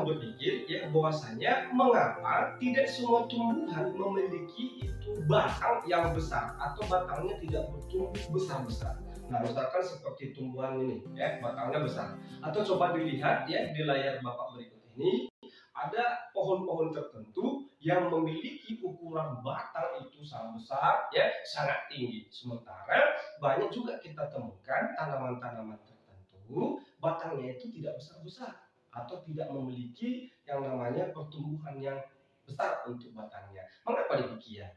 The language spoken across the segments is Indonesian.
mau berpikir ya bahwasanya mengapa tidak semua tumbuhan memiliki itu batang yang besar atau batangnya tidak bertumbuh besar-besar. Nah, misalkan seperti tumbuhan ini ya, batangnya besar. Atau coba dilihat ya di layar Bapak berikut ini, ada pohon-pohon tertentu yang memiliki ukuran batang itu sangat besar ya, sangat tinggi. Sementara banyak juga kita temukan tanaman-tanaman tertentu batangnya itu tidak besar-besar atau tidak memiliki yang namanya pertumbuhan yang besar untuk batangnya. Mengapa demikian?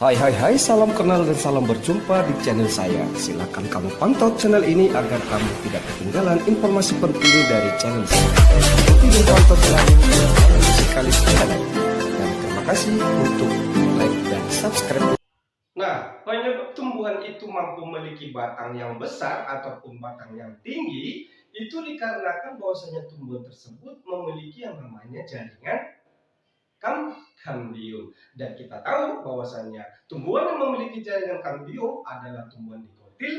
Hai, salam kenal dan salam berjumpa di channel saya. Silakan kamu pantau channel ini agar kamu tidak ketinggalan informasi penting dari channel saya. Ikuti dan pantau selalu sekali channel. Dan terima kasih untuk like dan subscribe. Nah, penyebab tumbuhan itu mampu memiliki batang yang besar ataupun batang yang tinggi itu dikarenakan bahwasanya tumbuhan tersebut memiliki yang namanya jaringan kambium. Dan kita tahu bahwasanya tumbuhan yang memiliki jaringan kambium adalah tumbuhan dikotil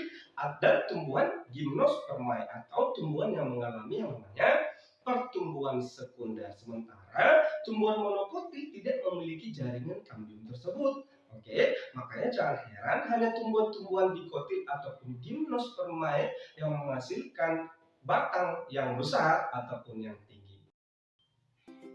dan tumbuhan gimnospermae atau tumbuhan yang mengalami yang namanya pertumbuhan sekunder. Sementara tumbuhan monokotil tidak memiliki jaringan kambium tersebut. Oke, makanya jangan heran hanya tumbuhan-tumbuhan dikotil ataupun gimnospermae yang menghasilkan batang yang besar ataupun yang tinggi.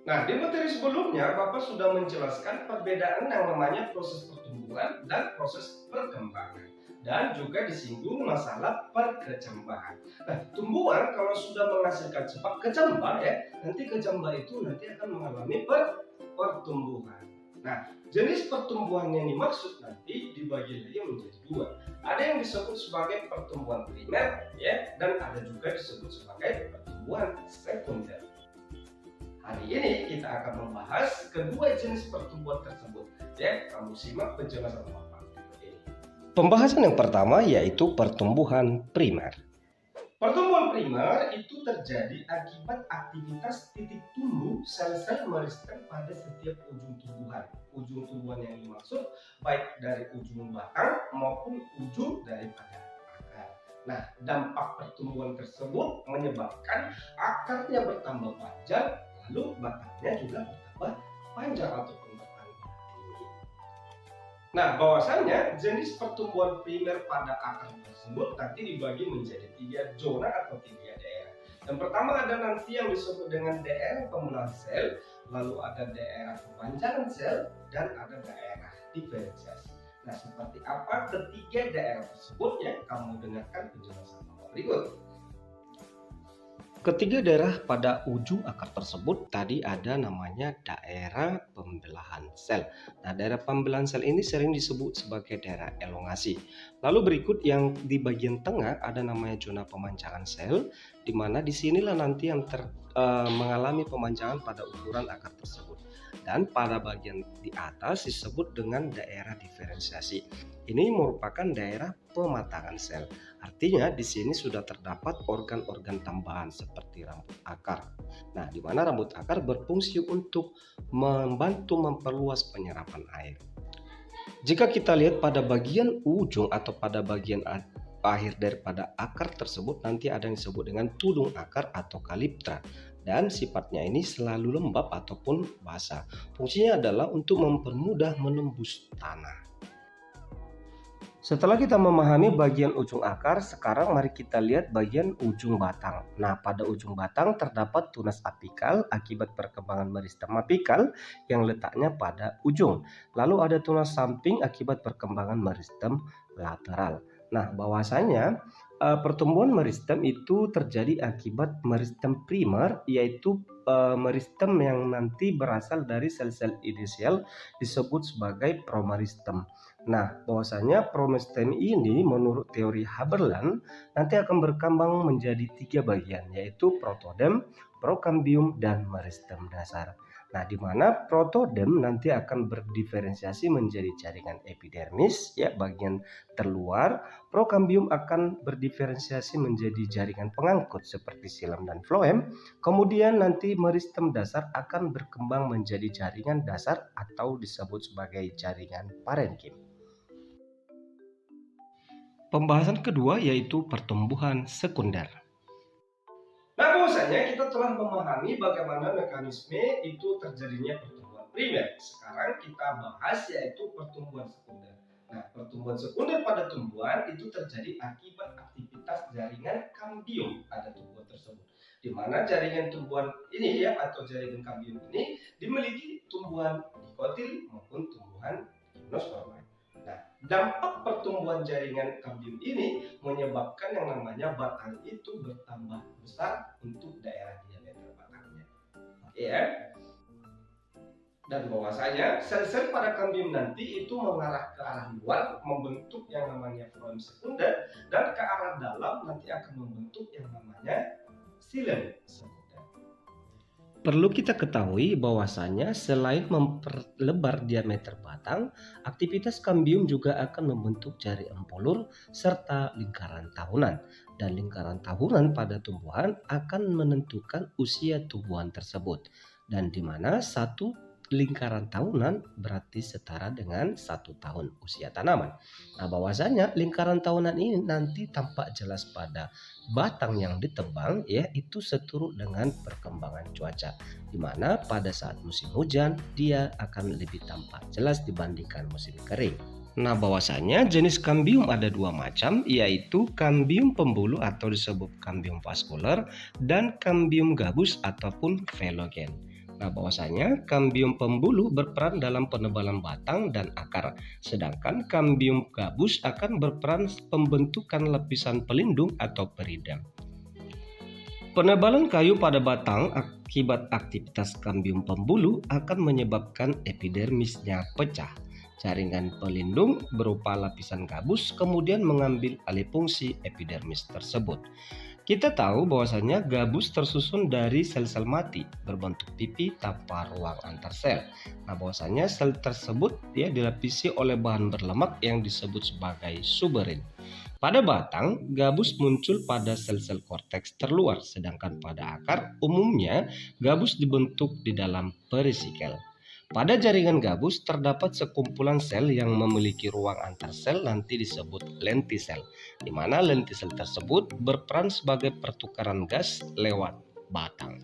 Nah, di materi sebelumnya Bapak sudah menjelaskan perbedaan yang namanya proses pertumbuhan dan proses perkembangan. Dan juga disinggung masalah perkecambahan. Nah, tumbuhan kalau sudah menghasilkan kecambah ya, nanti kecambah itu nanti akan mengalami pertumbuhan. Nah, jenis pertumbuhan yang dimaksud nanti dibagi lagi menjadi dua. Ada yang disebut sebagai pertumbuhan primer ya, dan ada juga disebut sebagai pertumbuhan sekunder. Hari ini kita akan membahas kedua jenis pertumbuhan tersebut. Ya, kamu simak penjelasan Bapak ini. Pembahasan yang pertama yaitu pertumbuhan primer. Pertumbuhan primer itu terjadi akibat aktivitas titik tumbuh sel-sel meristem pada setiap ujung tumbuhan. Ujung tumbuhan yang dimaksud baik dari ujung batang maupun ujung daripada akar. Nah, dampak pertumbuhan tersebut menyebabkan akarnya bertambah panjang, lalu batangnya juga bertambah panjang ataupun bertambah tinggi. Nah, bahwasanya jenis pertumbuhan primer pada akar tersebut nanti dibagi menjadi 3 zona atau 3 daerah. Yang pertama ada nanti yang disebut dengan daerah pembelahan sel, lalu ada daerah perpanjangan sel, dan ada daerah diferensiasi. Nah, seperti apa ketiga daerah tersebut ya? Kamu dengarkan penjelasan berikut. Ketiga daerah pada ujung akar tersebut tadi ada namanya daerah pembelahan sel. Nah, daerah pembelahan sel ini sering disebut sebagai daerah elongasi. Lalu berikut yang di bagian tengah ada namanya zona pemanjangan sel, di mana disinilah nanti yang mengalami pemanjangan pada ukuran akar tersebut. Dan pada bagian di atas disebut dengan daerah diferensiasi. Ini merupakan daerah pematangan sel. Artinya di sini sudah terdapat organ-organ tambahan seperti rambut akar. Nah, di mana rambut akar berfungsi untuk membantu memperluas penyerapan air. Jika kita lihat pada bagian ujung atau pada bagian akhir daripada akar tersebut nanti ada yang disebut dengan tudung akar atau kaliptra. Dan sifatnya ini selalu lembab ataupun basah. Fungsinya adalah untuk mempermudah menembus tanah. Setelah kita memahami bagian ujung akar, sekarang mari kita lihat bagian ujung batang. Nah, pada ujung batang terdapat tunas apikal akibat perkembangan meristem apikal yang letaknya pada ujung. Lalu ada tunas samping akibat perkembangan meristem lateral. Nah, bahwasanya pertumbuhan meristem itu terjadi akibat meristem primer, yaitu meristem yang nanti berasal dari sel-sel inisial disebut sebagai promeristem. Nah, bahwasanya promeristem ini menurut teori Haberland nanti akan berkembang menjadi 3 bagian, yaitu protodem, prokambium, dan meristem dasar. Nah, di mana protodem nanti akan berdiferensiasi menjadi jaringan epidermis, ya bagian terluar. Prokambium akan berdiferensiasi menjadi jaringan pengangkut seperti silem dan floem. Kemudian nanti meristem dasar akan berkembang menjadi jaringan dasar atau disebut sebagai jaringan parenkim. Pembahasan kedua yaitu pertumbuhan sekunder. Nah, bahwasanya kita telah memahami bagaimana mekanisme itu terjadinya pertumbuhan primer. Sekarang kita bahas yaitu pertumbuhan sekunder. Nah, pertumbuhan sekunder pada tumbuhan itu terjadi akibat aktivitas jaringan kambium pada tumbuhan tersebut. Di mana jaringan tumbuhan ini ya atau jaringan kambium ini dimiliki tumbuhan dikotil maupun tumbuhan gimnospermae. Nah, dampak pertumbuhan jaringan kambium ini menyebabkan yang namanya batang itu bertambah besar untuk daerah diameter batangnya. Oke ya. Dan bahwasanya sel-sel pada kambium nanti itu mengarah ke arah luar membentuk yang namanya floem sekunder, dan ke arah dalam nanti akan membentuk yang namanya xilem sekunder. Perlu kita ketahui bahwasanya selain memperlebar diameter batang, aktivitas kambium juga akan membentuk jari empulur serta lingkaran tahunan. Dan lingkaran tahunan pada tumbuhan akan menentukan usia tumbuhan tersebut. Dan di mana satu lingkaran tahunan berarti setara dengan 1 tahun usia tanaman. Nah, bahwasanya lingkaran tahunan ini nanti tampak jelas pada batang yang ditebang, yaitu seturut dengan perkembangan cuaca, di mana pada saat musim hujan dia akan lebih tampak jelas dibandingkan musim kering. Nah, bahwasanya jenis kambium ada 2 macam, yaitu kambium pembuluh atau disebut kambium vaskuler dan kambium gabus ataupun velogen. Nah, bahwasanya kambium pembuluh berperan dalam penebalan batang dan akar, sedangkan kambium gabus akan berperan pembentukan lapisan pelindung atau peridam. Penebalan kayu pada batang akibat aktivitas kambium pembuluh akan menyebabkan epidermisnya pecah. Jaringan pelindung berupa lapisan gabus kemudian mengambil alih fungsi epidermis tersebut. Kita tahu bahwasanya gabus tersusun dari sel-sel mati berbentuk pipi tanpa ruang antar sel. Nah, bahwasanya sel tersebut dilapisi oleh bahan berlemak yang disebut sebagai suberin. Pada batang, gabus muncul pada sel-sel korteks terluar, sedangkan pada akar umumnya gabus dibentuk di dalam perisikel. Pada jaringan gabus terdapat sekumpulan sel yang memiliki ruang antar sel nanti disebut lentisel, di mana lentisel tersebut berperan sebagai pertukaran gas lewat batang.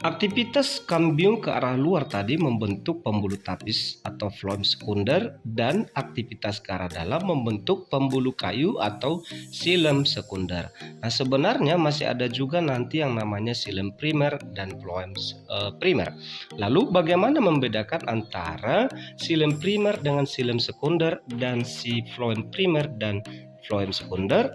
Aktivitas kambium ke arah luar tadi membentuk pembuluh tapis atau floem sekunder, dan aktivitas ke arah dalam membentuk pembuluh kayu atau xilem sekunder. Nah, sebenarnya masih ada juga nanti yang namanya xilem primer dan floem primer. Lalu bagaimana membedakan antara xilem primer dengan xilem sekunder dan si floem primer dan floem sekunder?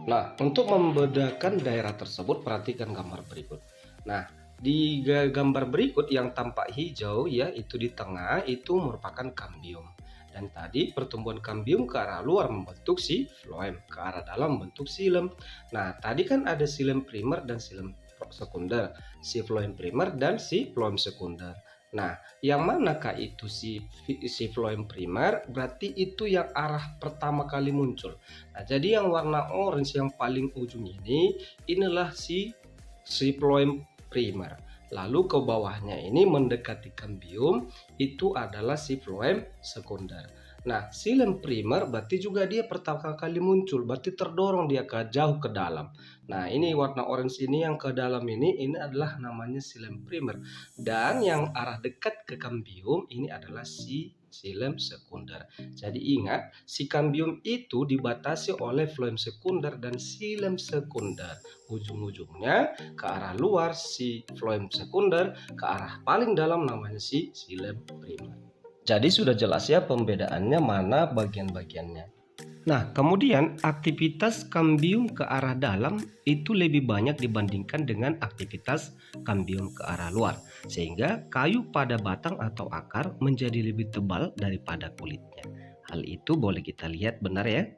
Nah, untuk membedakan daerah tersebut perhatikan gambar berikut. Nah, di gambar berikut yang tampak hijau itu di tengah itu merupakan kambium. Dan tadi pertumbuhan kambium ke arah luar membentuk si floem, ke arah dalam membentuk xilem. Nah, tadi kan ada xilem primer dan xilem sekunder, si floem primer dan si floem sekunder. Nah, yang manakah itu si floem primer? Berarti itu yang arah pertama kali muncul. Nah, jadi yang warna orange yang paling ujung ini inilah si floem primer. Lalu ke bawahnya ini mendekati kambium itu adalah si floem sekunder. Nah, xilem primer berarti juga dia pertama kali muncul, berarti terdorong dia ke jauh ke dalam. Nah, ini warna orange ini yang ke dalam ini adalah namanya xilem primer. Dan yang arah dekat ke kambium ini adalah si xilem sekunder. Jadi ingat, si kambium itu dibatasi oleh floem sekunder dan xilem sekunder. Ujung-ujungnya ke arah luar si floem sekunder, ke arah paling dalam namanya si xilem primer. Jadi sudah jelas ya pembedaannya mana bagian-bagiannya. Nah, kemudian aktivitas kambium ke arah dalam itu lebih banyak dibandingkan dengan aktivitas kambium ke arah luar, sehingga kayu pada batang atau akar menjadi lebih tebal daripada kulitnya. Hal itu boleh kita lihat benar ya.